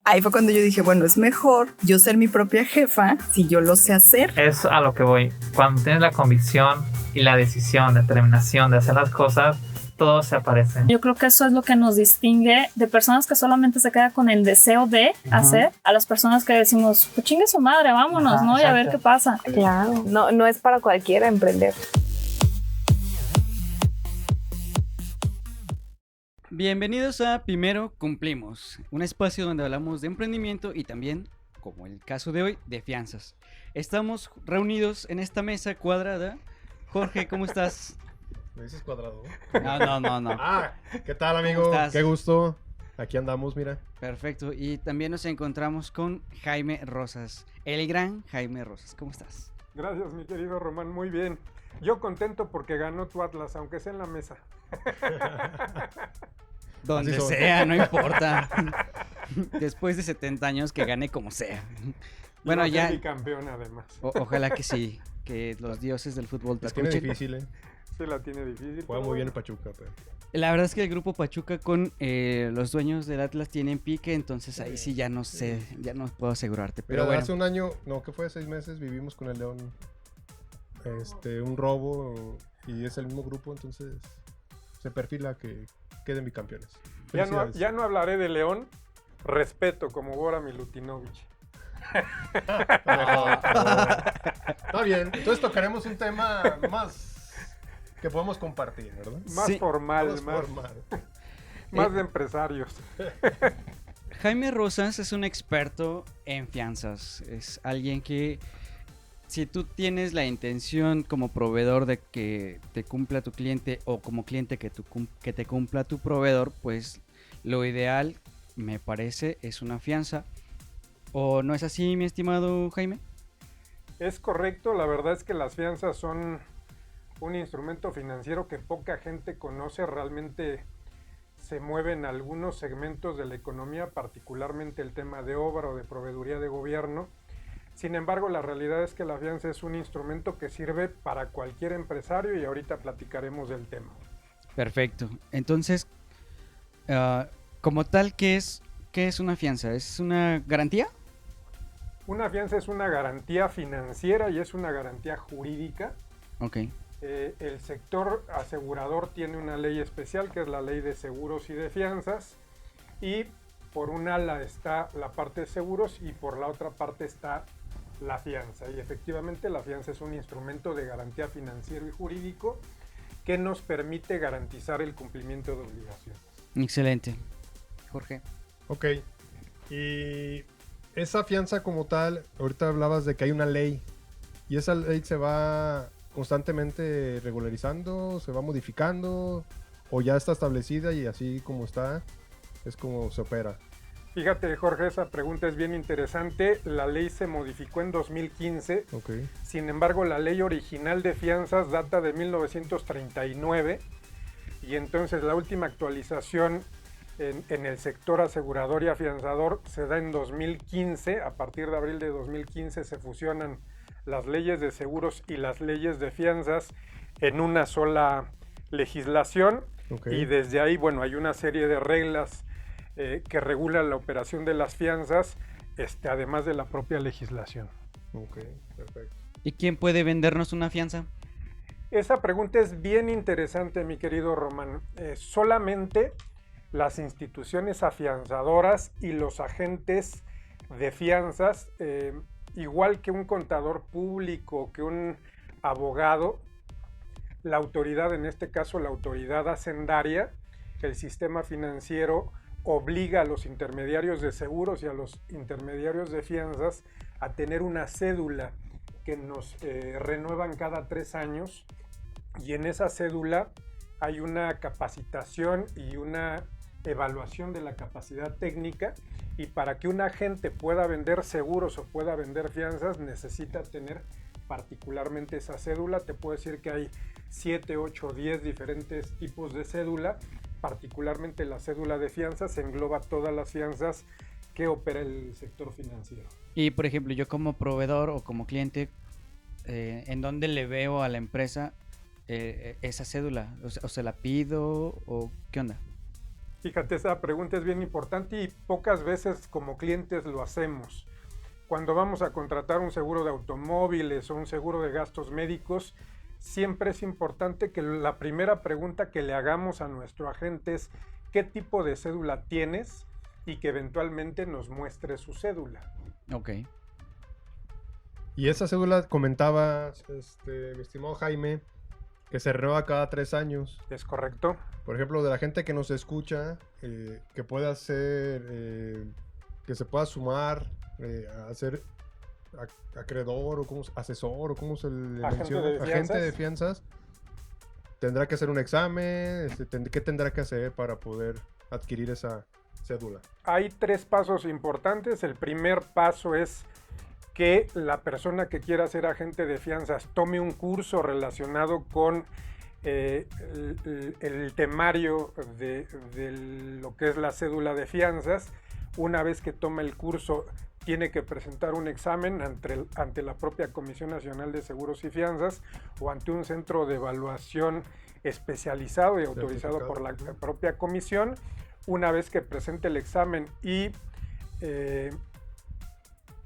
ahí fue cuando yo dije, bueno, es mejor yo ser mi propia jefa si yo lo sé hacer. Es a lo que voy. Cuando tienes la convicción y la decisión, determinación de hacer las cosas, todo se aparece. Yo creo que eso es lo que nos distingue de personas que solamente se quedan con el deseo de hacer, a las personas que decimos, pues chingue su madre, vámonos, ¿no? Y a ver qué pasa. Claro, no es para cualquiera emprender. Bienvenidos a Primero Cumplimos, un espacio donde hablamos de emprendimiento y también, como el caso de hoy, de fianzas. Estamos reunidos en esta mesa cuadrada. Jorge, ¿cómo estás? ¿Me dices cuadrado? No. Ah, ¿qué tal, amigo? ¿Cómo estás? Qué gusto. Aquí andamos, mira. Perfecto. Y también nos encontramos con Jaime Rosas, el gran Jaime Rosas. ¿Cómo estás? Gracias, mi querido Román, muy bien. Yo contento porque ganó tu Atlas, aunque sea en la mesa. Donde Así son. sea, no importa. Después de 70 años que gane como sea. Bueno, Y va a ya. ser bicampeón, además. Ojalá que sí, que los dioses del fútbol te La tiene escuchen. difícil, ¿eh? Sí la tiene difícil. Juega pero muy bien bueno. el Pachuca, pero... La verdad es que el grupo Pachuca con los dueños del Atlas tienen pique, entonces ahí sí ya no sé, ya no puedo asegurarte. Pero Mira, bueno, hace un año, no, ¿qué fue? 6 meses vivimos con el León. Un robo y es el mismo grupo, entonces se perfila que queden bicampeones. Felicidades. Ya no hablaré de León, respeto como Bora Milutinovich. Está bien, entonces tocaremos un tema más que podemos compartir, ¿verdad? Más Sí. formal, Más formal. más de empresarios. Jaime Rosas es un experto en fianzas. Es alguien que, si tú tienes la intención como proveedor de que te cumpla tu cliente o como cliente que te cumpla tu proveedor, pues lo ideal, me parece, es una fianza. ¿O no es así, mi estimado Jaime? Es correcto, la verdad es que las fianzas son un instrumento financiero que poca gente conoce, realmente se mueve en algunos segmentos de la economía, particularmente el tema de obra o de proveeduría de gobierno. Sin embargo, la realidad es que la fianza es un instrumento que sirve para cualquier empresario y ahorita platicaremos del tema. Perfecto. Entonces, como tal, ¿qué es una fianza? ¿Es una garantía? Una fianza es una garantía financiera y es una garantía jurídica. Ok. El sector asegurador tiene una ley especial que es la ley de seguros y de fianzas, y por un ala está la parte de seguros y por la otra parte está la fianza, y efectivamente la fianza es un instrumento de garantía financiero y jurídico que nos permite garantizar el cumplimiento de obligaciones. Excelente. Jorge. Ok, y esa fianza como tal, ahorita hablabas de que hay una ley, y esa ley se va constantemente regularizando, se va modificando, o ya está establecida y así como está, es como se opera. Fíjate, Jorge, esa pregunta es bien interesante. La ley se modificó en 2015. Ok, Sin embargo, la ley original de fianzas data de 1939 y entonces la última actualización en el sector asegurador y afianzador se da en 2015. A partir de abril de 2015 se fusionan las leyes de seguros y las leyes de fianzas en una sola legislación, ok. y desde ahí, bueno, hay una serie de reglas que regulan la operación de las fianzas, además de la propia legislación. Ok, perfecto. ¿Y quién puede vendernos una fianza? Esa pregunta es bien interesante, mi querido Román. Solamente las instituciones afianzadoras y los agentes de fianzas, igual que un contador público, que un abogado, la autoridad, en este caso la autoridad hacendaria, el sistema financiero obliga a los intermediarios de seguros y a los intermediarios de fianzas a tener una cédula que nos renuevan cada 3 años, y en esa cédula hay una capacitación y una evaluación de la capacidad técnica, y para que un agente pueda vender seguros o pueda vender fianzas necesita tener particularmente esa cédula. Te puedo decir que hay 7, 8, 10 diferentes tipos de cédula. Particularmente la cédula de fianzas engloba todas las fianzas que opera el sector financiero. Y por ejemplo, yo como proveedor o como cliente, ¿en dónde le veo a la empresa esa cédula? O se la pido o qué onda? Fíjate, esa pregunta es bien importante y pocas veces como clientes lo hacemos. Cuando vamos a contratar un seguro de automóviles o un seguro de gastos médicos, siempre es importante que la primera pregunta que le hagamos a nuestro agente es ¿qué tipo de cédula tienes? Y que eventualmente nos muestre su cédula. Ok. Y esa cédula comentaba, mi estimado Jaime, que se renueva cada 3 años. ¿Es correcto? Por ejemplo, de la gente que nos escucha, que pueda ser, que se pueda sumar a ser acreedor o asesor o cómo se le menciona, agente de fianzas, tendrá que hacer un examen, ¿qué tendrá que hacer para poder adquirir esa cédula? Hay 3 pasos importantes. El primer paso es que la persona que quiera ser agente de fianzas tome un curso relacionado con el temario de lo que es la cédula de fianzas. Una vez que toma el curso, tiene que presentar un examen ante la propia Comisión Nacional de Seguros y Fianzas o ante un centro de evaluación especializado y autorizado por la propia comisión. Una vez que presente el examen y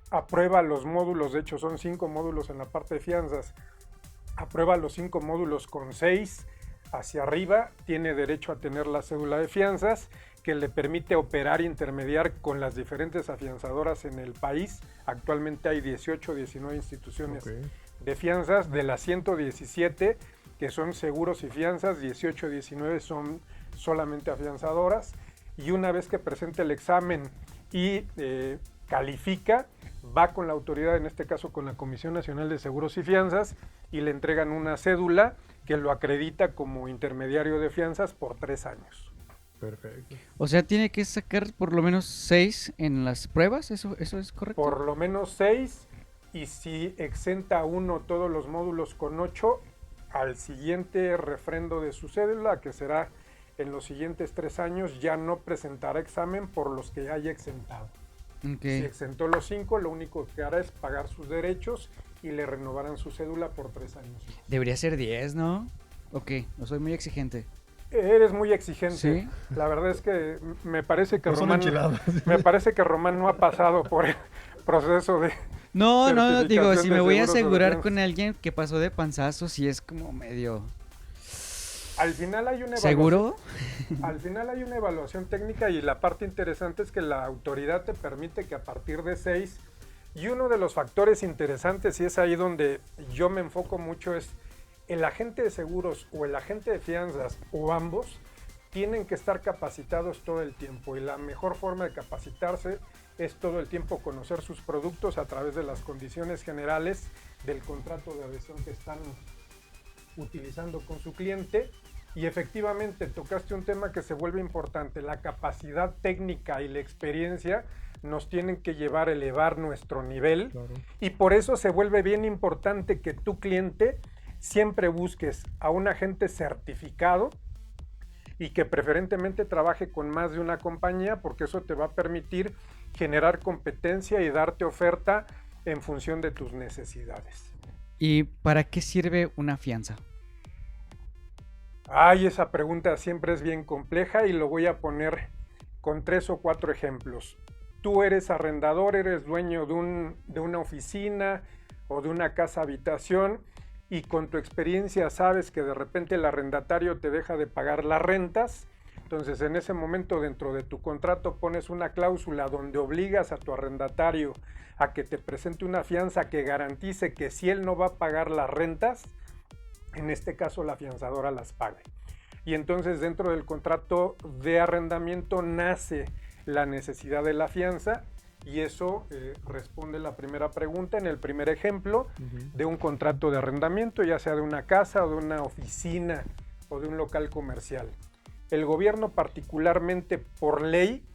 aprueba los módulos, de hecho son 5 módulos en la parte de fianzas, aprueba los 5 módulos con 6 hacia arriba, tiene derecho a tener la cédula de fianzas que le permite operar e intermediar con las diferentes afianzadoras en el país. Actualmente hay 18 o 19 instituciones de fianzas. De las 117 que son seguros y fianzas, 18 o 19 son solamente afianzadoras. Y una vez que presente el examen y califica, va con la autoridad, en este caso con la Comisión Nacional de Seguros y Fianzas, y le entregan una cédula que lo acredita como intermediario de fianzas por 3 años. Perfecto. O sea, tiene que sacar por lo menos 6 en las pruebas, ¿eso es correcto? Por lo menos 6, y si exenta uno todos los módulos con 8, al siguiente refrendo de su cédula, que será en los siguientes 3 años, ya no presentará examen por los que haya exentado. Okay. Si exentó los 5, lo único que hará es pagar sus derechos y le renovarán su cédula por 3 años. Debería ser 10, ¿no? Ok, no soy muy exigente. Eres muy exigente. ¿Sí? La verdad es que me parece que No son Román enchiladas. me parece que Román no ha pasado por el proceso de No, digo, si certificación me de voy a seguros o de asegurar fianzas. con alguien que pasó de panzazo, si es como medio... Al final hay una ¿Seguro? Al final hay una evaluación técnica y la parte interesante es que la autoridad te permite que a partir de 6, y uno de los factores interesantes, y es ahí donde yo me enfoco mucho, es el agente de seguros o el agente de fianzas o ambos tienen que estar capacitados todo el tiempo, y la mejor forma de capacitarse es todo el tiempo conocer sus productos a través de las condiciones generales del contrato de adhesión que están utilizando con su cliente. Y efectivamente tocaste un tema que se vuelve importante: la capacidad técnica y la experiencia nos tienen que llevar a elevar nuestro nivel. Claro. Y por eso se vuelve bien importante que tu cliente siempre busques a un agente certificado y que preferentemente trabaje con más de una compañía, porque eso te va a permitir generar competencia y darte oferta en función de tus necesidades. ¿Y para qué sirve una fianza? Ay, esa pregunta siempre es bien compleja y lo voy a poner con 3 o 4 ejemplos. Tú eres arrendador, eres dueño de una oficina o de una casa habitación, y con tu experiencia sabes que de repente el arrendatario te deja de pagar las rentas. Entonces en ese momento dentro de tu contrato pones una cláusula donde obligas a tu arrendatario a que te presente una fianza que garantice que si él no va a pagar las rentas, en este caso la fianzadora las pague. Y entonces dentro del contrato de arrendamiento nace la necesidad de la fianza, y eso responde la primera pregunta en el primer ejemplo de un contrato de arrendamiento, ya sea de una casa o de una oficina o de un local comercial. El gobierno, particularmente por ley,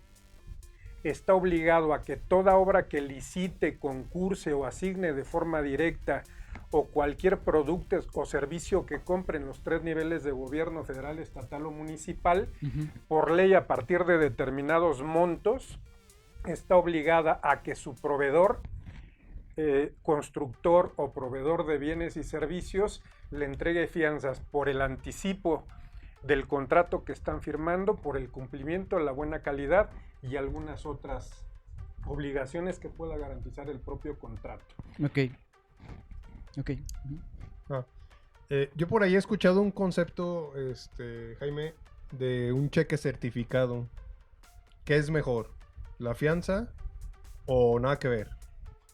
está obligado a que toda obra que licite, concurse o asigne de forma directa, o cualquier producto o servicio que compre en los 3 niveles de gobierno: federal, estatal o municipal, por ley, a partir de determinados montos, está obligada a que su proveedor, constructor o proveedor de bienes y servicios, le entregue fianzas por el anticipo del contrato que están firmando por el cumplimiento, la buena calidad y algunas otras obligaciones que pueda garantizar el propio contrato. Ok. Yo por ahí he escuchado un concepto, Jaime, de un cheque certificado. ¿Qué es mejor? ¿La fianza o nada que ver?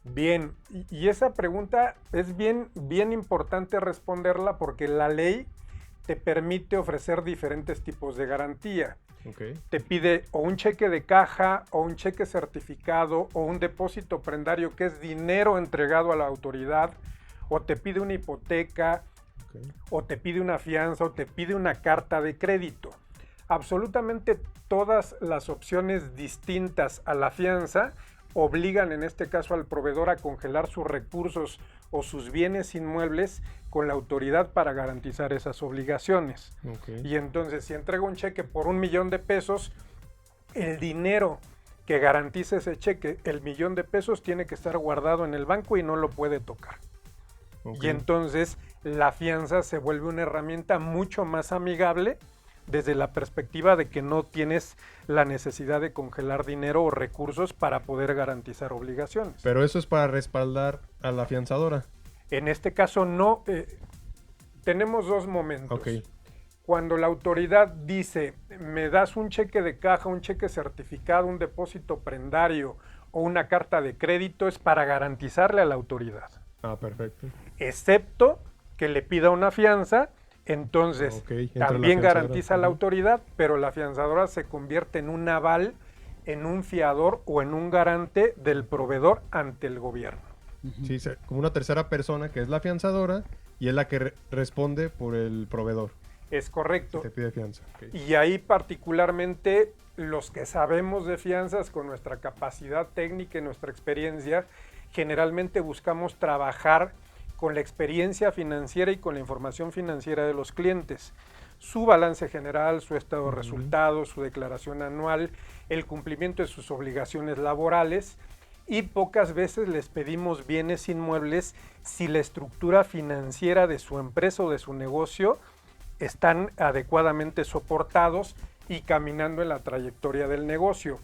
Bien, y esa pregunta es bien importante responderla porque la ley te permite ofrecer diferentes tipos de garantía. Okay. Te pide o un cheque de caja o un cheque certificado o un depósito prendario que es dinero entregado a la autoridad, o te pide una hipoteca, Okay. o te pide una fianza o te pide una carta de crédito. Absolutamente todas las opciones distintas a la fianza obligan en este caso al proveedor a congelar sus recursos o sus bienes inmuebles con la autoridad para garantizar esas obligaciones. Okay. Y entonces, si entrega un cheque por $1,000,000, el dinero que garantiza ese cheque, el $1,000,000, tiene que estar guardado en el banco y no lo puede tocar. Okay. Y entonces la fianza se vuelve una herramienta mucho más amigable desde la perspectiva de que no tienes la necesidad de congelar dinero o recursos para poder garantizar obligaciones. Pero eso es para respaldar a la fianzadora. En este caso no, tenemos dos momentos. Ok. Cuando la autoridad dice, me das un cheque de caja, un cheque certificado, un depósito prendario o una carta de crédito, es para garantizarle a la autoridad. Ah, perfecto. Excepto que le pida una fianza, entonces Entra también la garantiza a la autoridad, pero la fianzadora se convierte en un aval, en un fiador o en un garante del proveedor ante el gobierno. Sí, como una tercera persona que es la fianzadora y es la que responde por el proveedor. Es correcto. Te pide fianza. Okay. Y ahí particularmente los que sabemos de fianzas con nuestra capacidad técnica y nuestra experiencia, generalmente buscamos trabajar con la experiencia financiera y con la información financiera de los clientes. Su balance general, su estado de resultados, su declaración anual, el cumplimiento de sus obligaciones laborales, y pocas veces les pedimos bienes inmuebles si la estructura financiera de su empresa o de su negocio están adecuadamente soportados y caminando en la trayectoria del negocio.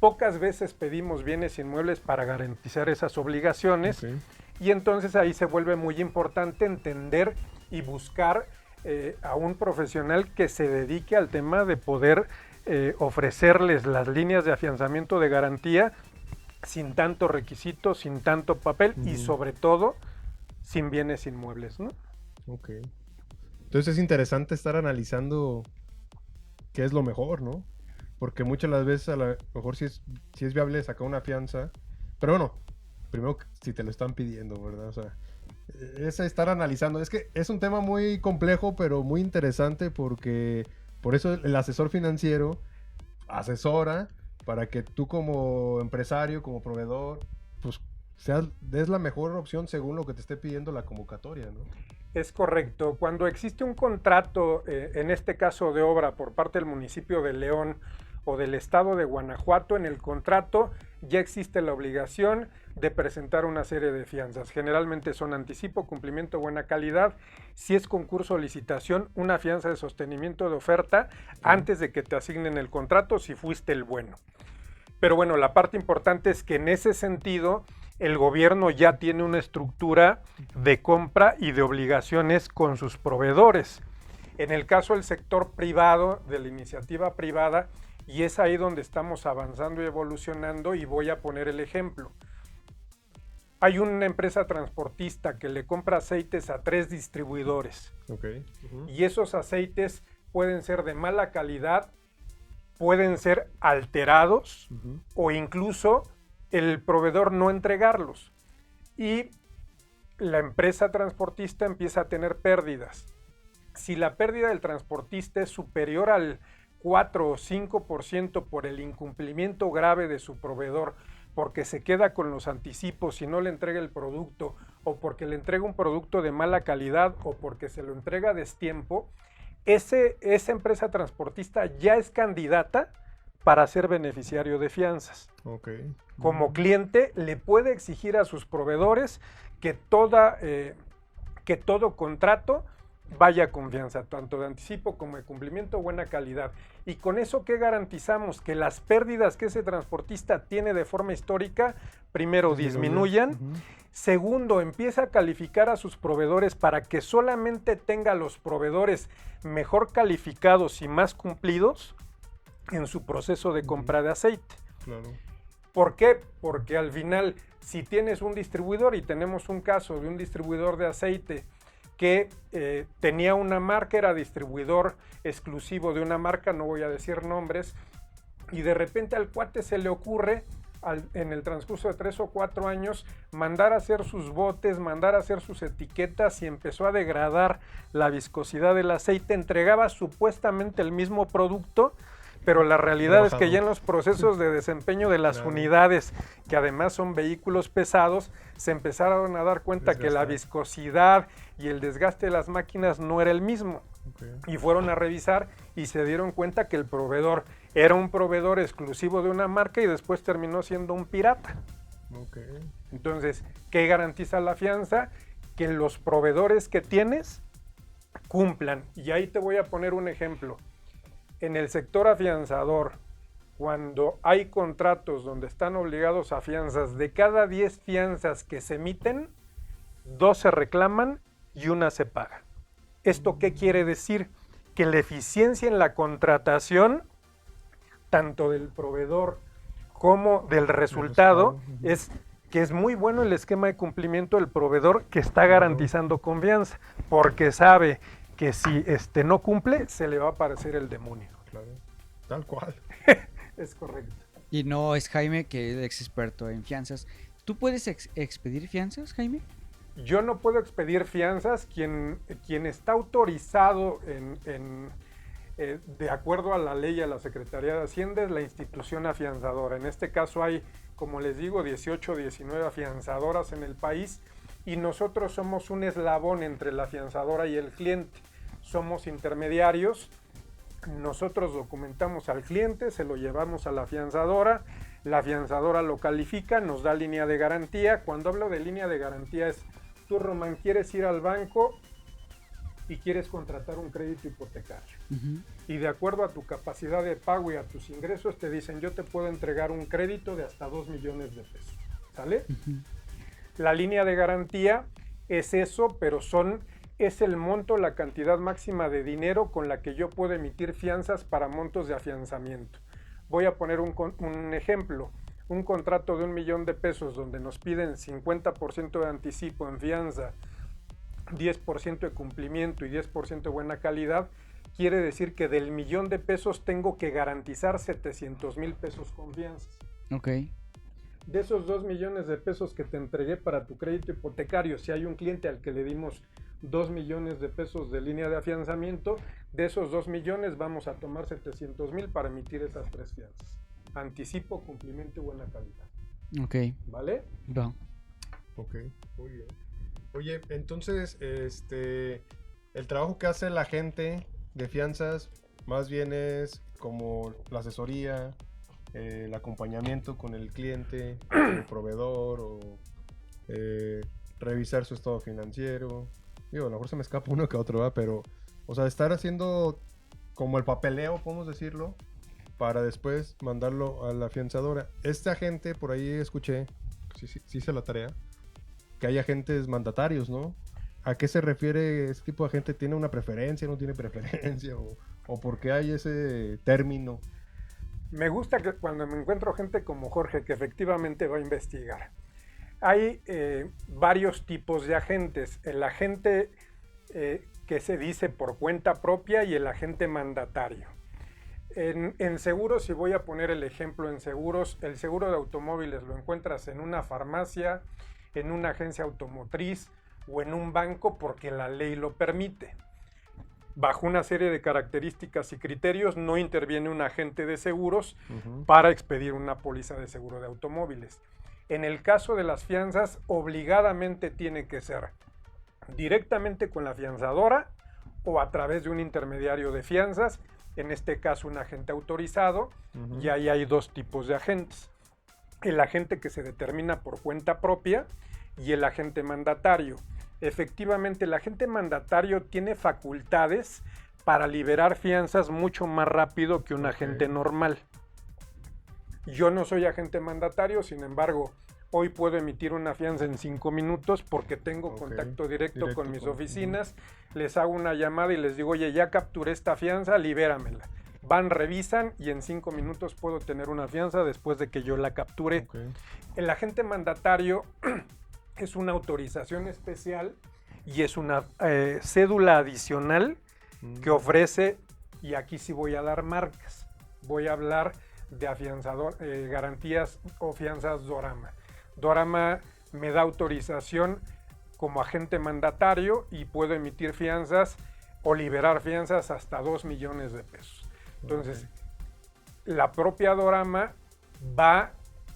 Pocas veces pedimos bienes inmuebles para garantizar esas obligaciones. Okay. Y entonces ahí se vuelve muy importante entender y buscar a un profesional que se dedique al tema de poder ofrecerles las líneas de afianzamiento de garantía sin tanto requisito, sin tanto papel y sobre todo sin bienes inmuebles, ¿no? Ok. Entonces es interesante estar analizando qué es lo mejor, ¿no? Porque muchas de las veces a lo mejor si es viable sacar una fianza, pero bueno, primero si te lo están pidiendo, ¿verdad? O sea, es estar analizando. Es que es un tema muy complejo, pero muy interesante porque por eso el asesor financiero asesora para que tú como empresario, como proveedor, pues des la mejor opción según lo que te esté pidiendo la convocatoria, ¿no? Es correcto. Cuando existe un contrato, en este caso de obra por parte del municipio de León o del estado de Guanajuato, en el contrato ya existe la obligación de presentar una serie de fianzas. Generalmente son anticipo, cumplimiento, buena calidad. Si es concurso o licitación, una fianza de sostenimiento de oferta antes de que te asignen el contrato si fuiste el bueno. Pero bueno, la parte importante es que en ese sentido el gobierno ya tiene una estructura de compra y de obligaciones con sus proveedores. En el caso del sector privado, de la iniciativa privada, y es ahí donde estamos avanzando y evolucionando, y voy a poner el ejemplo. Hay una empresa transportista que le compra aceites a 3 distribuidores. Okay. Y esos aceites pueden ser de mala calidad, pueden ser alterados o incluso el proveedor no entregarlos. Y la empresa transportista empieza a tener pérdidas. Si la pérdida del transportista es superior al 4 o 5% por el incumplimiento grave de su proveedor, porque se queda con los anticipos y no le entrega el producto, o porque le entrega un producto de mala calidad, o porque se lo entrega a destiempo, esa empresa transportista ya es candidata para ser beneficiario de fianzas. Okay. Como cliente le puede exigir a sus proveedores que todo contrato vaya confianza, tanto de anticipo como de cumplimiento, buena calidad. Y con eso, ¿qué garantizamos? Que las pérdidas que ese transportista tiene de forma histórica, primero disminuyan. Segundo, empieza a calificar a sus proveedores para que solamente tenga los proveedores mejor calificados y más cumplidos en su proceso de compra de aceite. Claro. ¿Por qué? Porque al final, si tienes un distribuidor, y tenemos un caso de un distribuidor de aceite que tenía una marca, era distribuidor exclusivo de una marca, no voy a decir nombres, y de repente al cuate se le ocurre, en el transcurso de 3 o 4 años, mandar a hacer sus botes, mandar a hacer sus etiquetas, y empezó a degradar la viscosidad del aceite. Entregaba supuestamente el mismo producto, pero la realidad es que ya en los procesos de desempeño de las unidades, que además son vehículos pesados, se empezaron a dar cuenta que la viscosidad y el desgaste de las máquinas no era el mismo. Y fueron a revisar y se dieron cuenta que el proveedor era un proveedor exclusivo de una marca y después terminó siendo un pirata. Entonces, ¿qué garantiza la fianza? Que los proveedores que tienes cumplan. Y ahí te voy a poner un ejemplo. En el sector afianzador, cuando hay contratos donde están obligados a fianzas, de cada 10 fianzas que se emiten, 2 se reclaman y 1 se paga. ¿Esto qué quiere decir? Que la eficiencia en la contratación, tanto del proveedor como del resultado, es que es muy bueno el esquema de cumplimiento del proveedor, que está garantizando confianza, porque sabe que si no cumple, se le va a aparecer el demonio. Claro, tal cual. Es correcto. Y no es Jaime, que es experto en fianzas. ¿Tú puedes expedir fianzas, Jaime? Yo no puedo expedir fianzas. Quien está autorizado de acuerdo a la ley y a la Secretaría de Hacienda es la institución afianzadora. En este caso hay, como les digo, 18 o 19 afianzadoras en el país, y nosotros somos un eslabón entre la afianzadora y el cliente. Somos intermediarios. Nosotros documentamos al cliente, se lo llevamos a la afianzadora lo califica, nos da línea de garantía. Cuando hablo de línea de garantía es, tú, Román, quieres ir al banco y quieres contratar un crédito hipotecario. Y de acuerdo a tu capacidad de pago y a tus ingresos te dicen, yo te puedo entregar un crédito de hasta 2 millones de pesos. ¿Sale? La línea de garantía es eso, pero es el monto, la cantidad máxima de dinero con la que yo puedo emitir fianzas para montos de afianzamiento. Voy a poner un ejemplo. Un contrato de 1 millón de pesos donde nos piden 50% de anticipo en fianza, 10% de cumplimiento y 10% de buena calidad, quiere decir que del 1 millón de pesos tengo que garantizar 700,000 pesos con fianzas. Ok. De esos 2 millones de pesos que te entregué para tu crédito hipotecario, si hay un cliente al que le dimos 2 millones de pesos de línea de afianzamiento, de esos 2 millones vamos a tomar 700,000 para emitir esas 3 fianzas. Anticipo, cumplimiento y buena calidad. Ok. ¿Vale? Va. Ok, muy bien. Oye, entonces, el trabajo que hace la gente de fianzas más bien es como la asesoría, el acompañamiento con el cliente, el proveedor, o revisar su estado financiero. Digo, a lo mejor se me escapa uno que otro, ¿verdad? Pero, o sea, estar haciendo como el papeleo, podemos decirlo, para después mandarlo a la afianzadora. Esta gente, por ahí escuché, sí hice la tarea, que hay agentes mandatarios, ¿no? ¿A qué se refiere este tipo de agente? ¿Tiene una preferencia, no tiene preferencia? ¿O por qué hay ese término? Me gusta que cuando me encuentro gente como Jorge, que efectivamente va a investigar. Hay varios tipos de agentes. El agente que se dice por cuenta propia y el agente mandatario. En seguros, si voy a poner el ejemplo en seguros, el seguro de automóviles lo encuentras en una farmacia, en una agencia automotriz o en un banco porque la ley lo permite. Bajo una serie de características y criterios no interviene un agente de seguros para expedir una póliza de seguro de automóviles. En el caso de las fianzas, obligadamente tiene que ser directamente con la fianzadora o a través de un intermediario de fianzas, en este caso un agente autorizado, y ahí hay 2 tipos de agentes. El agente que se determina por cuenta propia, y el agente mandatario. Efectivamente, el agente mandatario tiene facultades para liberar fianzas mucho más rápido que un agente normal. Yo no soy agente mandatario, sin embargo, hoy puedo emitir una fianza en 5 minutos porque tengo contacto directo con mis oficinas, les hago una llamada y les digo, oye, ya capturé esta fianza, libéramela. Van, revisan y en 5 minutos puedo tener una fianza después de que yo la capture. El agente mandatario es una autorización especial y es una cédula adicional que ofrece, y aquí sí voy a dar marcas, voy a hablar de afianzador, garantías o fianzas Dorama. Dorama me da autorización como agente mandatario y puedo emitir fianzas o liberar fianzas hasta 2 millones de pesos. Entonces, la propia Dorama va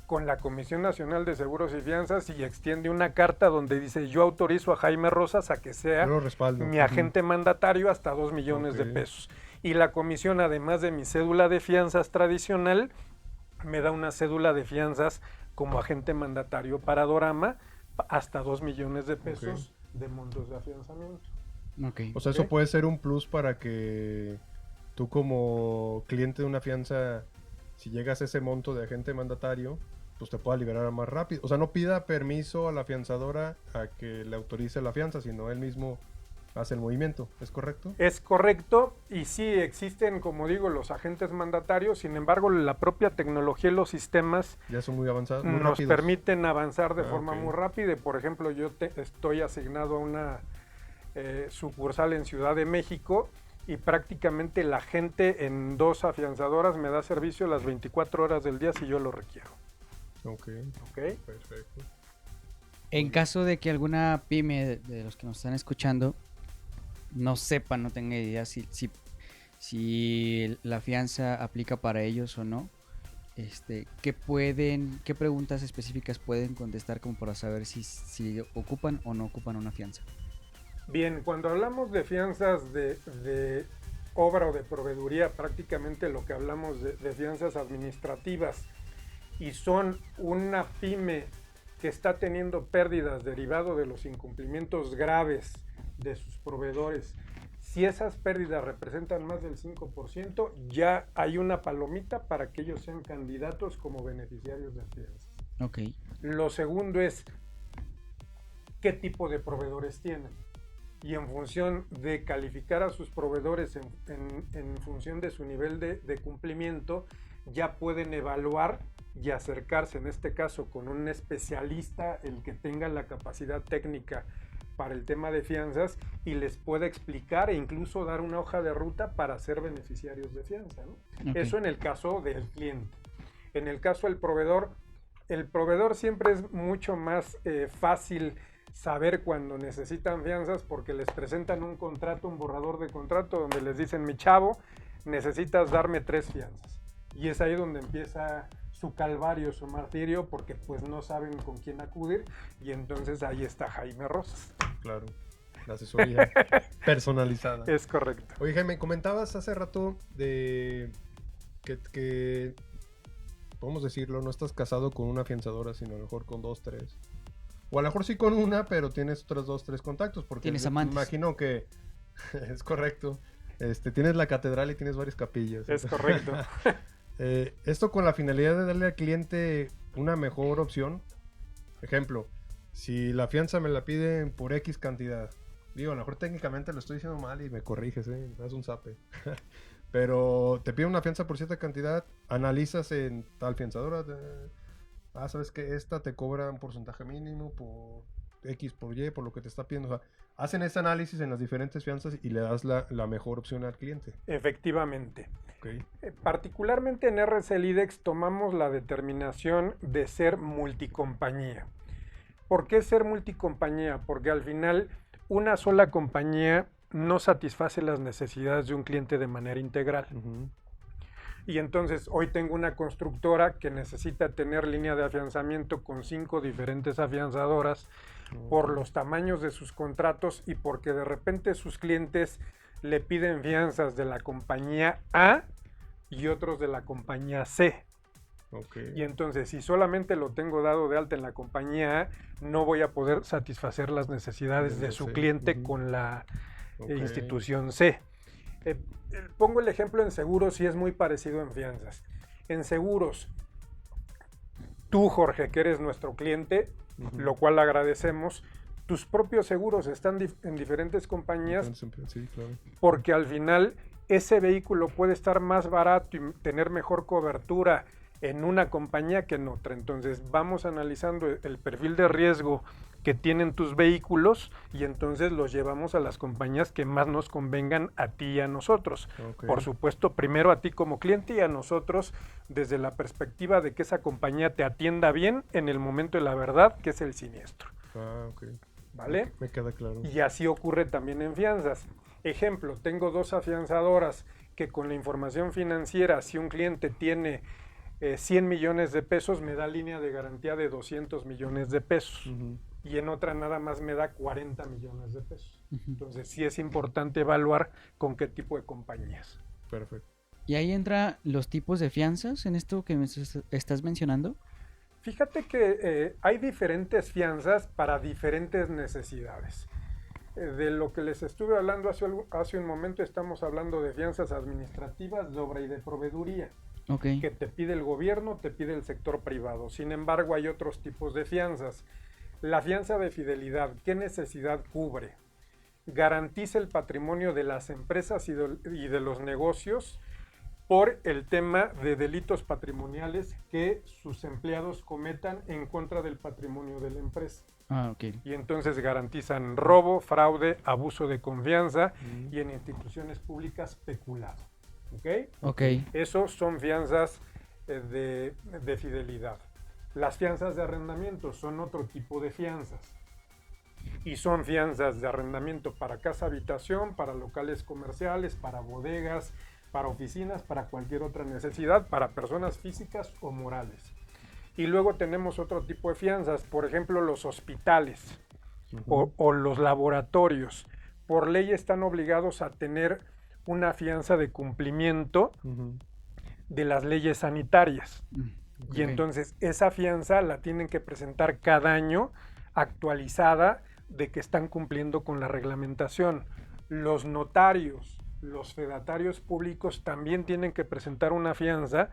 con la Comisión Nacional de Seguros y Fianzas y extiende una carta donde dice, yo autorizo a Jaime Rosas a que sea mi agente mandatario hasta 2 millones de pesos. Y la comisión, además de mi cédula de fianzas tradicional, me da una cédula de fianzas como agente mandatario para Dorama hasta 2 millones de pesos de montos de afianzamiento. O sea, eso puede ser un plus para que tú como cliente de una fianza, si llegas a ese monto de agente mandatario, pues te pueda liberar más rápido. O sea, no pida permiso a la afianzadora a que le autorice la fianza, sino él mismo hace el movimiento. ¿Es correcto? Es correcto, y sí existen, como digo, los agentes mandatarios. Sin embargo, la propia tecnología y los sistemas ya son muy avanzados, muy nos rápidos. Permiten avanzar de forma muy rápida. Por ejemplo, yo estoy asignado a una sucursal en Ciudad de México y prácticamente la gente en 2 afianzadoras me da servicio las 24 horas del día si yo lo requiero. Perfecto. En caso de que alguna pyme de los que nos están escuchando no sepa, no tenga idea si la fianza aplica para ellos o no, ¿qué preguntas específicas pueden contestar como para saber si ocupan o no ocupan una fianza? Bien, cuando hablamos de fianzas de obra o de proveeduría, prácticamente lo que hablamos de fianzas administrativas, y son una pyme que está teniendo pérdidas derivado de los incumplimientos graves de sus proveedores, si esas pérdidas representan más del 5%, ya hay una palomita para que ellos sean candidatos como beneficiarios de fianzas. Lo segundo es, ¿qué tipo de proveedores tienen? Y en función de calificar a sus proveedores en función de su nivel de cumplimiento, ya pueden evaluar y acercarse, en este caso con un especialista, el que tenga la capacidad técnica para el tema de fianzas, y les puede explicar e incluso dar una hoja de ruta para ser beneficiarios de fianza, ¿no? Eso en el caso del cliente. En el caso del proveedor, el proveedor siempre es mucho más fácil saber cuando necesitan fianzas, porque les presentan un contrato, un borrador de contrato donde les dicen, mi chavo, necesitas darme 3 fianzas. Y es ahí donde empieza su calvario, su martirio, porque pues no saben con quién acudir, y entonces ahí está Jaime Rosas. Claro, la asesoría personalizada. Es correcto. Oye, Jaime, comentabas hace rato de que podemos decirlo, no estás casado con una afianzadora, sino a lo mejor con 2, 3. O a lo mejor sí con una, pero tienes otros 2, 3 contactos, porque tienes amantes. Imagino que es correcto. Tienes la catedral y tienes varias capillas. Es correcto. Esto con la finalidad de darle al cliente una mejor opción. Ejemplo, si la fianza me la piden por X cantidad, digo, a lo mejor técnicamente lo estoy diciendo mal y me corriges, me das un zape. Pero te piden una fianza por cierta cantidad, analizas en tal fianzadora, sabes que esta te cobra un porcentaje mínimo por X, por Y, por lo que te está pidiendo. O sea, hacen ese análisis en las diferentes fianzas y le das la mejor opción al cliente. Efectivamente. Particularmente en RC Lidex tomamos la determinación de ser multicompañía. ¿Por qué ser multicompañía? Porque al final una sola compañía no satisface las necesidades de un cliente de manera integral. Y entonces hoy tengo una constructora que necesita tener línea de afianzamiento con 5 diferentes afianzadoras por los tamaños de sus contratos y porque de repente sus clientes le piden fianzas de la compañía A y otros de la compañía C. Ok. Y entonces, si solamente lo tengo dado de alta en la compañía A, no voy a poder satisfacer las necesidades de su Sí. cliente Ujú. con la Ok. institución C. Pongo el ejemplo en seguros y es muy parecido en fianzas. En seguros, tú, Jorge, que eres nuestro cliente, Ujú. lo cual agradecemos, tus propios seguros están en diferentes compañías Sí, claro. porque al final ese vehículo puede estar más barato y tener mejor cobertura en una compañía que en otra. Entonces vamos analizando el perfil de riesgo que tienen tus vehículos y entonces los llevamos a las compañías que más nos convengan a ti y a nosotros. Ok. Por supuesto, primero a ti como cliente y a nosotros desde la perspectiva de que esa compañía te atienda bien en el momento de la verdad, que es el siniestro. Ah, ok. ¿Vale? Me queda claro. Y así ocurre también en fianzas. Ejemplo, tengo 2 afianzadoras que con la información financiera, si un cliente tiene 100 millones de pesos, me da línea de garantía de 200 millones de pesos. Ujú. Y en otra nada más me da 40 millones de pesos. Entonces sí es importante evaluar con qué tipo de compañías. Perfecto. ¿Y ahí entra los tipos de fianzas en esto que me estás mencionando? Fíjate que hay diferentes fianzas para diferentes necesidades. De lo que les estuve hablando hace un momento, estamos hablando de fianzas administrativas, de obra y de proveeduría, Ok. que te pide el gobierno, te pide el sector privado. Sin embargo, hay otros tipos de fianzas. La fianza de fidelidad, ¿qué necesidad cubre? Garantiza el patrimonio de las empresas y de los negocios por el tema de delitos patrimoniales que sus empleados cometan en contra del patrimonio de la empresa. Ah, ok. Y entonces garantizan robo, fraude, abuso de confianza Ujú. y en instituciones públicas peculado. ¿Ok? Ok. Esos son fianzas de fidelidad. Las fianzas de arrendamiento son otro tipo de fianzas. Y son fianzas de arrendamiento para casa habitación, para locales comerciales, para bodegas, para oficinas, para cualquier otra necesidad, para personas físicas o morales. Y luego tenemos otro tipo de fianzas, por ejemplo los hospitales o los laboratorios. Por ley están obligados a tener una fianza de cumplimiento Ujú. de las leyes sanitarias. Ok. Y entonces esa fianza la tienen que presentar cada año actualizada de que están cumpliendo con la reglamentación. Los notarios, los fedatarios públicos también tienen que presentar una fianza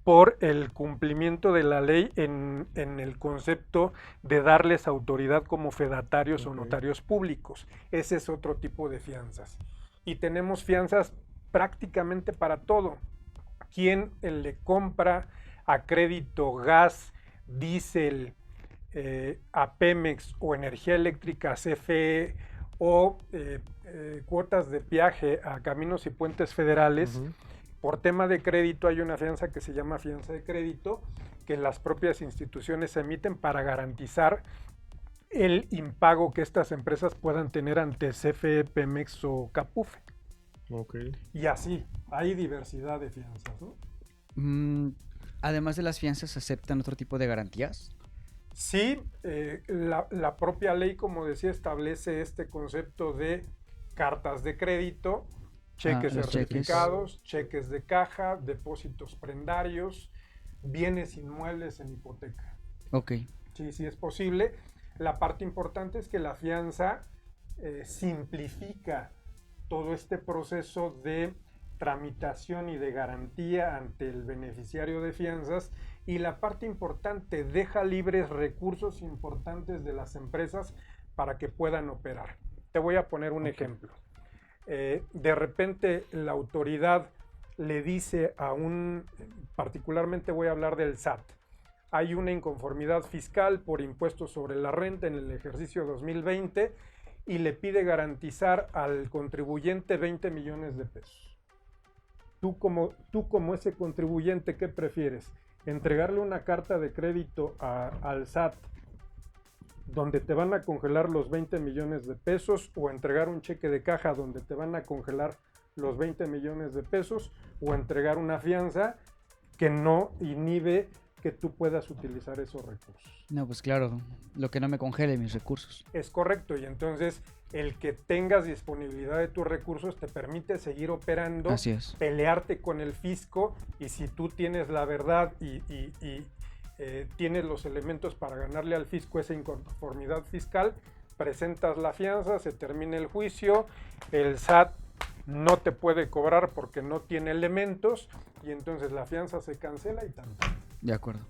por el cumplimiento de la ley en el concepto de darles autoridad como fedatarios o Ok. notarios públicos. Ese es otro tipo de fianzas. Y tenemos fianzas prácticamente para todo. ¿Quién le compra a crédito gas, diésel, a Pemex o energía eléctrica a CFE o cuotas de peaje a caminos y puentes federales? Ujú. Por tema de crédito hay una fianza que se llama fianza de crédito que las propias instituciones emiten para garantizar el impago que estas empresas puedan tener ante CFE, Pemex o Capufe. Ok. Y así, hay diversidad de fianzas, ¿no? Además de las fianzas, ¿aceptan otro tipo de garantías? Sí, la propia ley, como decía, establece este concepto de cartas de crédito, cheques los certificados, cheques de caja, depósitos prendarios, bienes inmuebles en hipoteca. Ok. Sí, sí es posible. La parte importante es que la fianza simplifica todo este proceso de tramitación y de garantía ante el beneficiario de fianzas, y la parte importante, deja libres recursos importantes de las empresas para que puedan operar. Te voy a poner un ejemplo. De repente la autoridad le dice particularmente voy a hablar del SAT, hay una inconformidad fiscal por impuestos sobre la renta en el ejercicio 2020 y le pide garantizar al contribuyente 20 millones de pesos. Tú como ese contribuyente, ¿qué prefieres? ¿Entregarle una carta de crédito al SAT donde te van a congelar los 20 millones de pesos, o entregar un cheque de caja donde te van a congelar los 20 millones de pesos, o entregar una fianza que no inhibe que tú puedas utilizar esos recursos. No, pues claro, lo que no me congele mis recursos. Es correcto, y entonces el que tengas disponibilidad de tus recursos te permite seguir operando, Así es. pelearte con el fisco, y si tú tienes la verdad y tienes los elementos para ganarle al fisco esa inconformidad fiscal, presentas la fianza, se termina el juicio, el SAT no te puede cobrar porque no tiene elementos, y entonces la fianza se cancela y tanto. De acuerdo.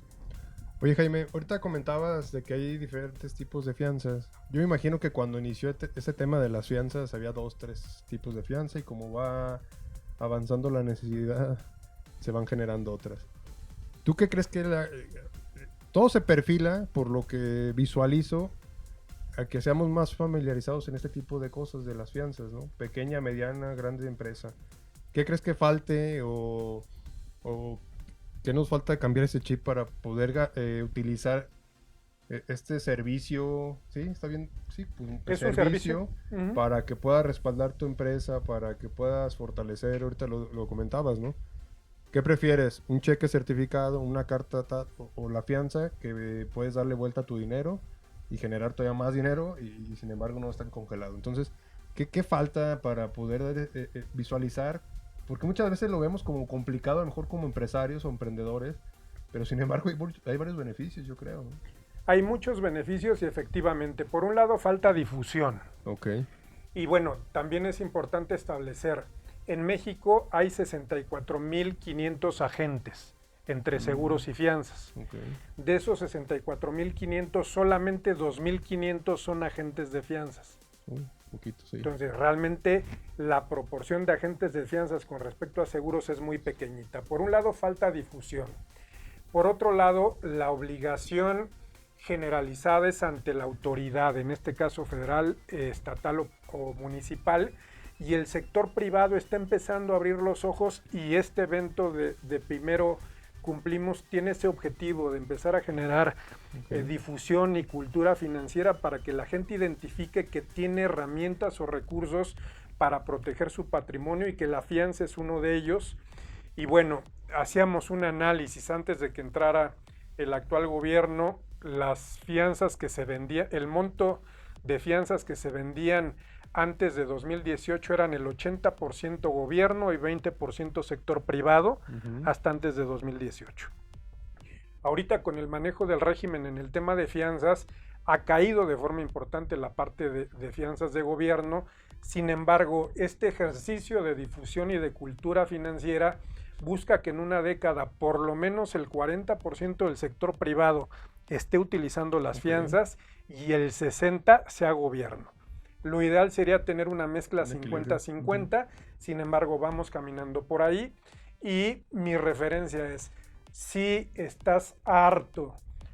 Oye, Jaime, ahorita comentabas de que hay diferentes tipos de fianzas. Yo me imagino que cuando inició este tema de las fianzas había 2, 3 tipos de fianza, y como va avanzando la necesidad, se van generando otras. ¿Tú qué crees que todo se perfila, por lo que visualizo, a que seamos más familiarizados en este tipo de cosas de las fianzas, ¿no? Pequeña, mediana, grande empresa. ¿Qué crees que falte o qué nos falta cambiar ese chip para poder utilizar este servicio? ¿Sí? ¿Está bien? Sí, pues, ¿Es un servicio? Uh-huh. Para que puedas respaldar tu empresa, para que puedas fortalecer, ahorita lo comentabas, ¿no? ¿Qué prefieres? ¿Un cheque certificado, una carta o la fianza que puedes darle vuelta a tu dinero y generar todavía más dinero y sin embargo no están congelados? Entonces, ¿qué falta para poder visualizar? Porque muchas veces lo vemos como complicado, a lo mejor como empresarios o emprendedores, pero sin embargo hay varios beneficios, yo creo, ¿no? Hay muchos beneficios y efectivamente, por un lado falta difusión. Ok. Y bueno, también es importante establecer, en México hay 64,500 agentes entre seguros y fianzas. Okay. De esos 64,500, solamente 2,500 son agentes de fianzas. Poquito, sí. Entonces, realmente la proporción de agentes de fianzas con respecto a seguros es muy pequeñita. Por un lado, falta difusión. Por otro lado, la obligación generalizada es ante la autoridad, en este caso federal, estatal o municipal, y el sector privado está empezando a abrir los ojos, y este evento de Primero Cumplimos tiene ese objetivo de empezar a generar difusión y cultura financiera para que la gente identifique que tiene herramientas o recursos para proteger su patrimonio y que la fianza es uno de ellos. Y bueno, hacíamos un análisis antes de que entrara el actual gobierno, las fianzas que se vendían, el monto de fianzas que se vendían antes de 2018 eran el 80% gobierno y 20% sector privado, hasta antes de 2018. Ahorita, con el manejo del régimen en el tema de fianzas, ha caído de forma importante la parte de fianzas de gobierno. Sin embargo, este ejercicio de difusión y de cultura financiera busca que en una década por lo menos el 40% del sector privado esté utilizando las fianzas y el 60% sea gobierno. Lo ideal sería tener una mezcla 50-50, sin embargo vamos caminando por ahí, y mi referencia es, si estás harto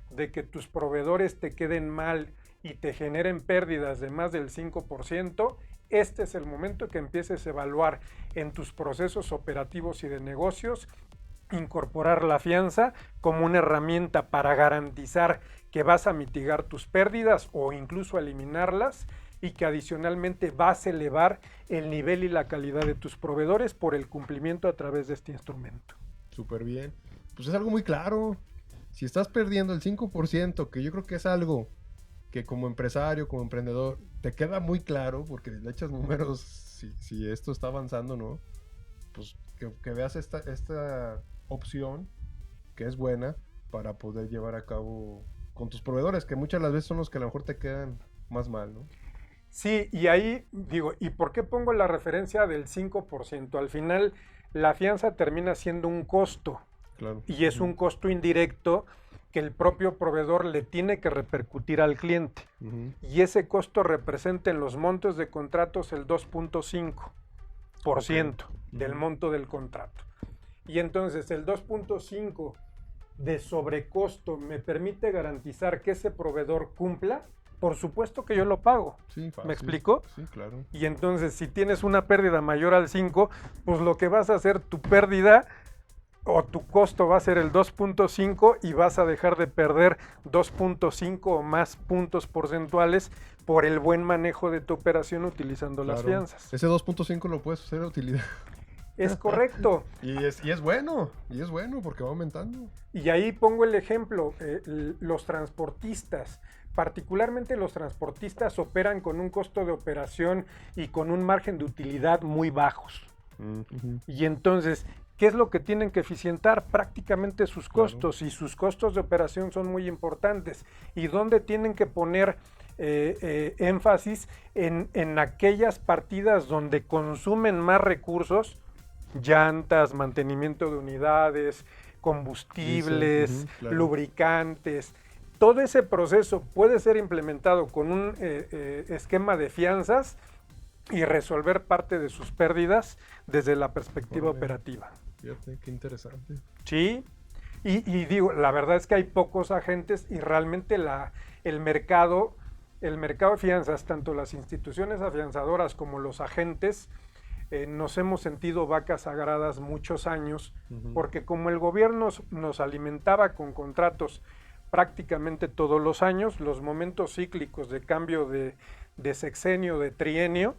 de que tus proveedores te queden mal y te generen pérdidas de más del 5%, este es el momento que empieces a evaluar en tus procesos operativos y de negocios, incorporar la fianza como una herramienta para garantizar que vas a mitigar tus pérdidas o incluso eliminarlas, y que adicionalmente vas a elevar el nivel y la calidad de tus proveedores por el cumplimiento a través de este instrumento. Súper bien. Pues es algo muy claro. Si estás perdiendo el 5%, que yo creo que es algo que como empresario, como emprendedor, te queda muy claro, porque le echas números si esto está avanzando, ¿no? Pues que veas esta opción, que es buena, para poder llevar a cabo con tus proveedores, que muchas de las veces son los que a lo mejor te quedan más mal, ¿no? Sí, y ahí digo, ¿y por qué pongo la referencia del 5%? Al final, la fianza termina siendo un costo. Claro. Y es un costo indirecto que el propio proveedor le tiene que repercutir al cliente. Y ese costo representa en los montos de contratos el 2.5% del monto del contrato. Y entonces el 2.5% de sobrecosto me permite garantizar que ese proveedor cumpla. Por supuesto que yo lo pago. Sí, fácil. ¿Me explico? Sí, claro. Y entonces, si tienes una pérdida mayor al 5, pues lo que vas a hacer, tu pérdida o tu costo va a ser el 2.5 y vas a dejar de perder 2.5 o más puntos porcentuales por el buen manejo de tu operación utilizando las fianzas. Ese 2.5 lo puedes hacer de utilidad. Es correcto. Y es bueno porque va aumentando. Y ahí pongo el ejemplo, los transportistas, particularmente los transportistas operan con un costo de operación y con un margen de utilidad muy bajos. Y entonces, ¿qué es lo que tienen que eficientar? Prácticamente sus costos, y sus costos de operación son muy importantes. ¿Y dónde tienen que poner énfasis? En aquellas partidas donde consumen más recursos, llantas, mantenimiento de unidades, combustibles, lubricantes. Todo ese proceso puede ser implementado con un esquema de fianzas y resolver parte de sus pérdidas desde la perspectiva operativa. Fíjate, qué interesante. Sí, y digo, la verdad es que hay pocos agentes y realmente el mercado de fianzas, tanto las instituciones afianzadoras como los agentes, nos hemos sentido vacas sagradas muchos años, porque como el gobierno nos alimentaba con contratos prácticamente todos los años, los momentos cíclicos de cambio de sexenio, de trienio,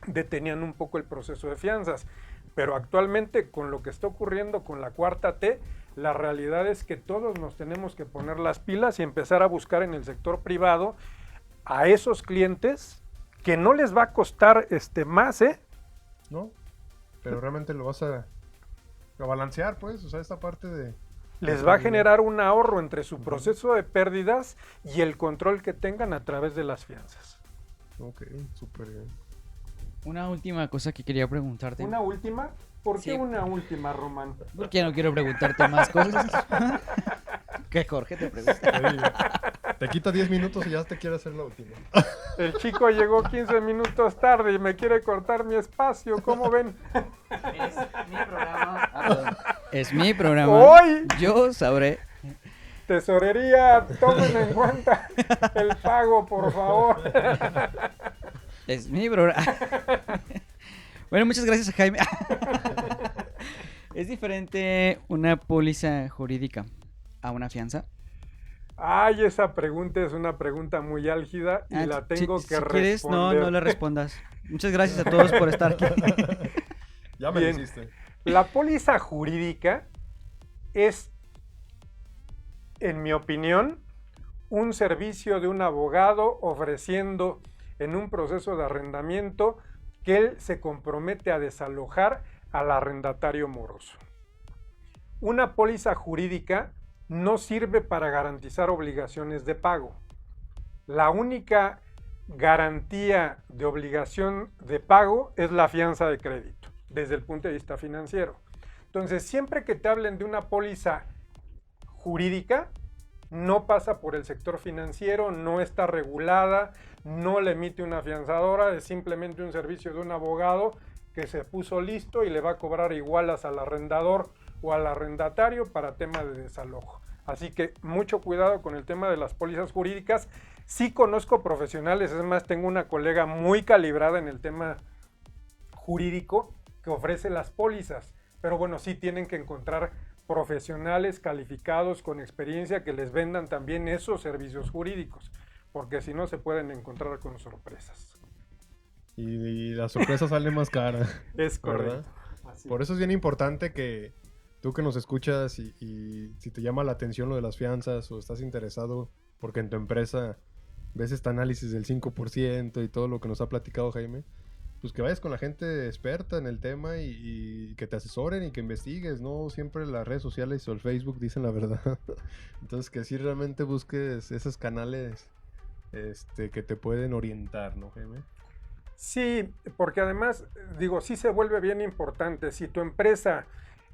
detenían un poco el proceso de fianzas. Pero actualmente, con lo que está ocurriendo con la cuarta T, la realidad es que todos nos tenemos que poner las pilas y empezar a buscar en el sector privado a esos clientes que no les va a costar más, ¿no? Pero realmente lo vas a balancear, pues, o sea, esta parte de... Les va a generar un ahorro entre su proceso de pérdidas y el control que tengan a través de las fianzas. Ok, súper bien. Una última cosa que quería preguntarte. ¿Una última? ¿Por qué Sí. una última, Román? Porque no quiero preguntarte más cosas. Que Jorge te pregunta. Oye, te quita 10 minutos y ya te quiere hacer la última. El chico llegó 15 minutos tarde y me quiere cortar mi espacio, ¿cómo ven? Es mi programa. Es mi programa. ¡Hoy! Yo sabré. Tesorería, tomen en cuenta el pago, por favor. Es mi programa. Bueno, muchas gracias, Jaime. ¿Es diferente una póliza jurídica a una fianza? Ay, esa pregunta es una pregunta muy álgida y la tengo que si quieres, responder. no le respondas. Muchas gracias a todos por estar aquí. Ya me Bien. lo hiciste. La póliza jurídica es, en mi opinión, un servicio de un abogado ofreciendo en un proceso de arrendamiento que él se compromete a desalojar al arrendatario moroso. Una póliza jurídica no sirve para garantizar obligaciones de pago. La única garantía de obligación de pago es la fianza de crédito, desde el punto de vista financiero. Entonces, siempre que te hablen de una póliza jurídica, no pasa por el sector financiero, no está regulada, no le emite una fianzadora, es simplemente un servicio de un abogado que se puso listo y le va a cobrar igualas al arrendador o al arrendatario para tema de desalojo. Así que mucho cuidado con el tema de las pólizas jurídicas. Sí conozco profesionales, es más, tengo una colega muy calibrada en el tema jurídico que ofrece las pólizas, pero bueno, sí tienen que encontrar profesionales calificados con experiencia que les vendan también esos servicios jurídicos, porque si no se pueden encontrar con sorpresas. Y la sorpresa sale más cara. Es correcto. ¿Verdad? Así Por eso es bien importante que tú que nos escuchas y si te llama la atención lo de las fianzas o estás interesado porque en tu empresa ves este análisis del 5% y todo lo que nos ha platicado Jaime, pues que vayas con la gente experta en el tema y que te asesoren y que investigues, no siempre las redes sociales o el Facebook dicen la verdad. Entonces que sí realmente busques esos canales que te pueden orientar, ¿no, Jaime? Sí, porque además, digo, sí se vuelve bien importante. Si tu empresa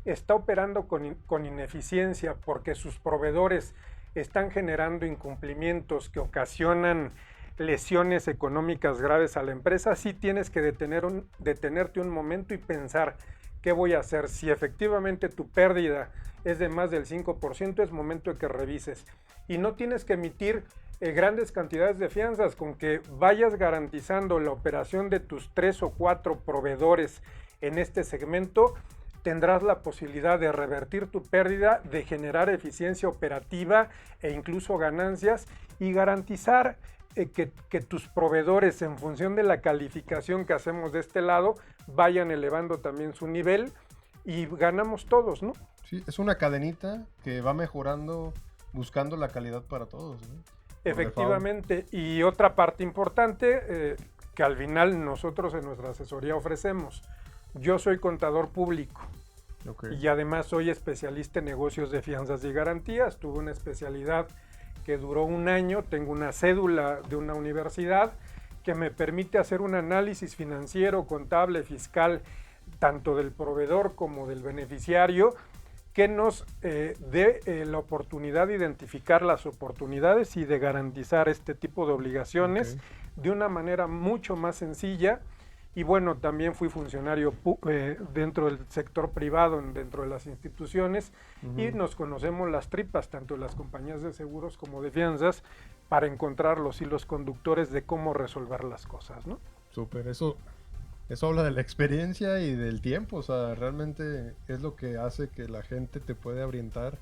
está operando con ineficiencia porque sus proveedores están generando incumplimientos que ocasionan lesiones económicas graves a la empresa, sí tienes que detenerte un momento y pensar qué voy a hacer. Si efectivamente tu pérdida es de más del 5%, es momento de que revises. Y no tienes que emitir grandes cantidades de fianzas, con que vayas garantizando la operación de tus 3 o 4 proveedores en este segmento, tendrás la posibilidad de revertir tu pérdida, de generar eficiencia operativa e incluso ganancias y garantizar que tus proveedores, en función de la calificación que hacemos de este lado, vayan elevando también su nivel y ganamos todos, ¿no? Sí, es una cadenita que va mejorando, buscando la calidad para todos, ¿no? Efectivamente. Y otra parte importante que al final nosotros en nuestra asesoría ofrecemos. Yo soy contador público. Okay. Y además soy especialista en negocios de fianzas y garantías. Tuve una especialidad que duró 1 año, tengo una cédula de una universidad que me permite hacer un análisis financiero, contable, fiscal, tanto del proveedor como del beneficiario, que nos dé la oportunidad de identificar las oportunidades y de garantizar este tipo de obligaciones de una manera mucho más sencilla. Y bueno, también fui funcionario dentro del sector privado, dentro de las instituciones, y nos conocemos las tripas, tanto de las compañías de seguros como de fianzas, para encontrar los hilos conductores de cómo resolver las cosas, ¿no? Súper, eso habla de la experiencia y del tiempo, o sea, realmente es lo que hace que la gente te pueda orientar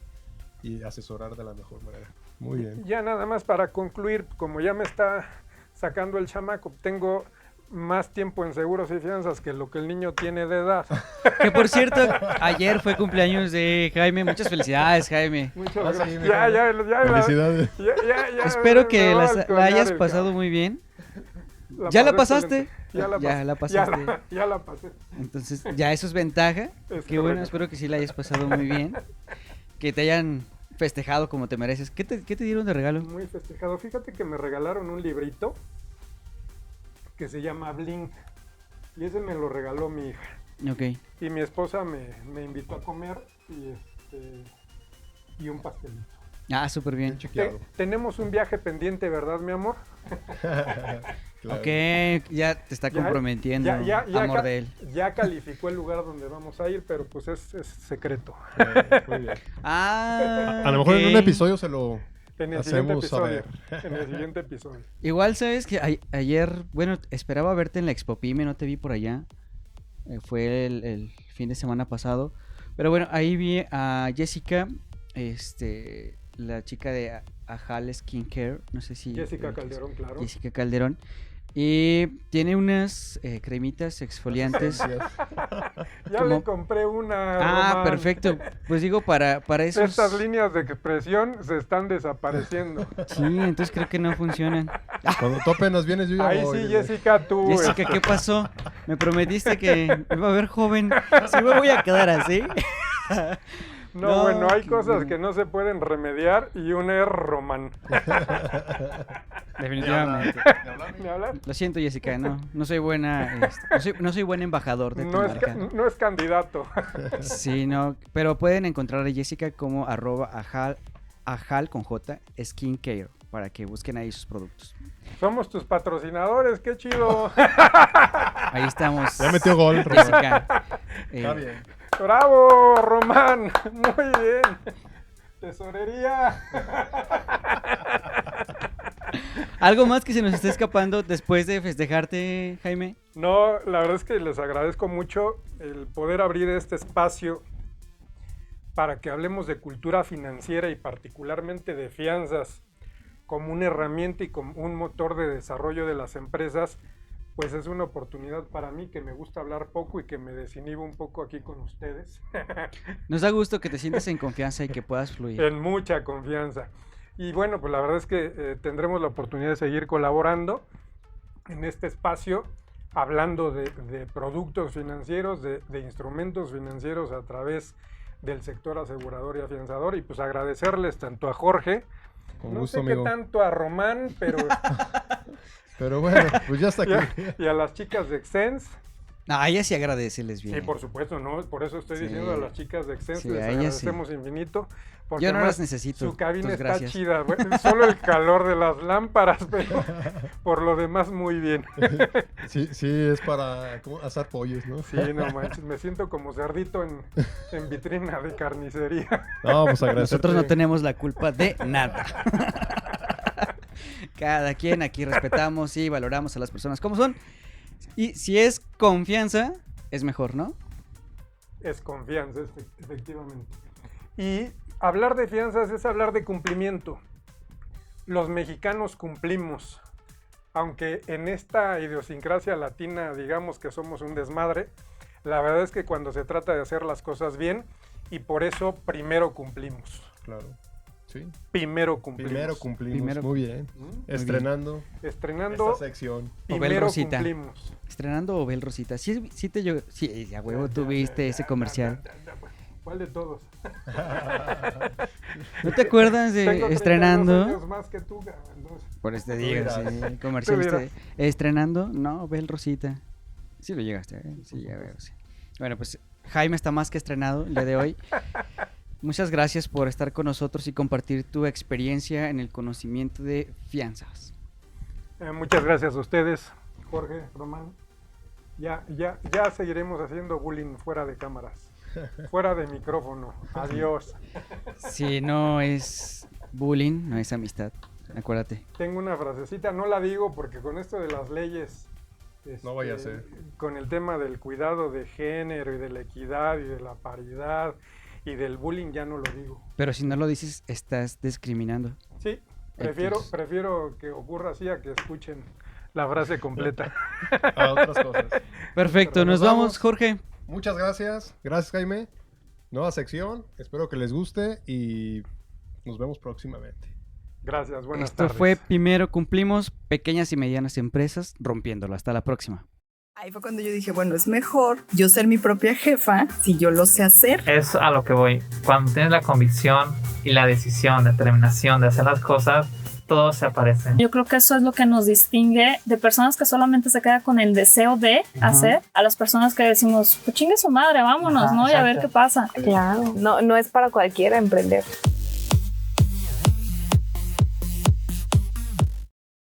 y asesorar de la mejor manera. Muy bien. Ya nada más para concluir, como ya me está sacando el chamaco, tengo más tiempo en seguros y fianzas que lo que el niño tiene de edad. Que por cierto, ayer fue cumpleaños de Jaime. Muchas felicidades, Jaime. Muchas Ah, sí, gracias. mira. Felicidades. me Espero que va a la colgar hayas el pasado cabrón. muy bien. pasé ¿Ya la pasaste? excelente. Ya la Ya pasé. la pasaste. Ya la pasé. Entonces, ya eso es ventaja. Es Qué bueno, correcto. espero que sí la hayas pasado muy bien. Que te hayan festejado como te mereces. ¿Qué te dieron de regalo? Muy festejado. Fíjate que me regalaron un librito que se llama Blink. Y ese me lo regaló mi hija. Ok. Y mi esposa me invitó a comer y un pastelito. Ah, súper bien. Bien chequeado. Tenemos un viaje pendiente, ¿verdad, mi amor? Claro. Ok, ya te está Ya- comprometiendo, ya amor de él. Ya calificó el lugar donde vamos a ir, pero pues es secreto. Muy bien. Ah, A lo mejor en ok. un episodio se lo En el siguiente hacemos episodio. saber. En el siguiente episodio. Igual sabes que ayer, bueno, esperaba verte en la Expo Pyme, no te vi por allá. Fue el fin de semana pasado. Pero bueno, ahí vi a Jessica, la chica de Ajal Skincare, no sé si... Jessica Calderón, claro. Jessica Calderón. Y tiene unas cremitas exfoliantes. Gracias. Ya como- le compré una. Ah, Román. perfecto. Pues digo, para esos... Estas líneas de expresión se están desapareciendo. Sí, entonces creo que no funcionan. Cuando tú apenas vienes, yo ya Ahí voy. sí, Jessica, tú. Jessica, ¿qué pasó? Me prometiste que me iba a ver joven. Sí me voy a quedar así. No, No, bueno, hay qué cosas bueno. que no se pueden remediar y una es Román. Definitivamente. ¿Me hablas? Lo siento, Jessica, no soy buena, no soy buen embajador de tu No es, marca. no es candidato. Sí, no, pero pueden encontrar a Jessica como @ajal con J Skincare para que busquen ahí sus productos. Somos tus patrocinadores, qué chido. Ahí estamos. Ya metió gol, Román. Jessica. Está bien. Bravo, Román. Muy bien. Tesorería. ¿Algo más que se nos esté escapando después de festejarte, Jaime? No, la verdad es que les agradezco mucho el poder abrir este espacio para que hablemos de cultura financiera y particularmente de fianzas como una herramienta y como un motor de desarrollo de las empresas. Pues es una oportunidad para mí que me gusta hablar poco y que me desinhibo un poco aquí con ustedes. Nos da gusto que te sientas en confianza y que puedas fluir. En mucha confianza. Y bueno, pues la verdad es que tendremos la oportunidad de seguir colaborando en este espacio, hablando de productos financieros, de instrumentos financieros a través del sector asegurador y afianzador. Y pues agradecerles tanto a Jorge, Con no gusto, sé amigo. qué tanto a Román, pero Pero bueno, pues ya está aquí. y a las chicas de Extens. A ellas sí agradecerles bien. Sí, por supuesto, ¿no? Por eso estoy Sí. diciendo a las chicas de Extens, Sí, les a ellas sí. agradecemos infinito. Porque Yo no además las necesito. Su cabina entonces, está gracias. chida, bueno, solo el calor de las lámparas, pero por lo demás muy bien. Sí, es para asar pollos, ¿no? Sí, no manches, me siento como cerdito en vitrina de carnicería. No, pues agradecerte. Nosotros no tenemos la culpa de nada. Cada quien aquí respetamos y valoramos a las personas como son. Y si es confianza, es mejor, ¿no? Es confianza, efectivamente. Y hablar de fianzas es hablar de cumplimiento. Los mexicanos cumplimos. aunque en esta idiosincrasia latina digamos que somos un desmadre, la verdad es que cuando se trata de hacer las cosas bien, y por eso primero cumplimos. Claro. Sí. Primero cumplimos. Muy bien. Estrenando esta sección. Primero Rosita. cumplimos. Estrenando Obel Rosita. Sí, a huevo tú viste ese comercial. ¿Cuál de todos? ¿No te acuerdas de Tengo 32 estrenando? años más que tú, entonces. Por este digo, sí, el comercial Tú estrenando, no, Obel Rosita. Sí lo llegaste, ¿eh? Sí, ya veo, sí. Bueno, pues Jaime está más que estrenado el día de hoy. Muchas gracias por estar con nosotros y compartir tu experiencia en el conocimiento de fianzas. Muchas gracias a ustedes, Jorge, Román. Ya seguiremos haciendo bullying fuera de cámaras, fuera de micrófono. Adiós. Si no es bullying, no es amistad. Acuérdate. Tengo una frasecita, no la digo porque con esto de las leyes, No vaya a ser. con el tema del cuidado de género y de la equidad y de la paridad y del bullying ya no lo digo. Pero si no lo dices, estás discriminando. Sí, prefiero que ocurra así a que escuchen la frase completa. A otras cosas. Perfecto, Pero nos vamos, Jorge. Muchas gracias. Gracias, Jaime. Nueva sección. Espero que les guste y nos vemos próximamente. Gracias, buenas Esto tardes. fue Primero Cumplimos, pequeñas y medianas empresas rompiéndolo. Hasta la próxima. Ahí fue cuando yo dije, bueno, es mejor yo ser mi propia jefa si yo lo sé hacer. Es a lo que voy. Cuando tienes la convicción y la decisión, determinación de hacer las cosas, todo se aparece. Yo creo que eso es lo que nos distingue de personas que solamente se quedan con el deseo de hacer, a las personas que decimos, pues chingue su madre, vámonos, Ajá, ¿no? Y a ver exacto. qué pasa. Claro, no es para cualquiera emprender.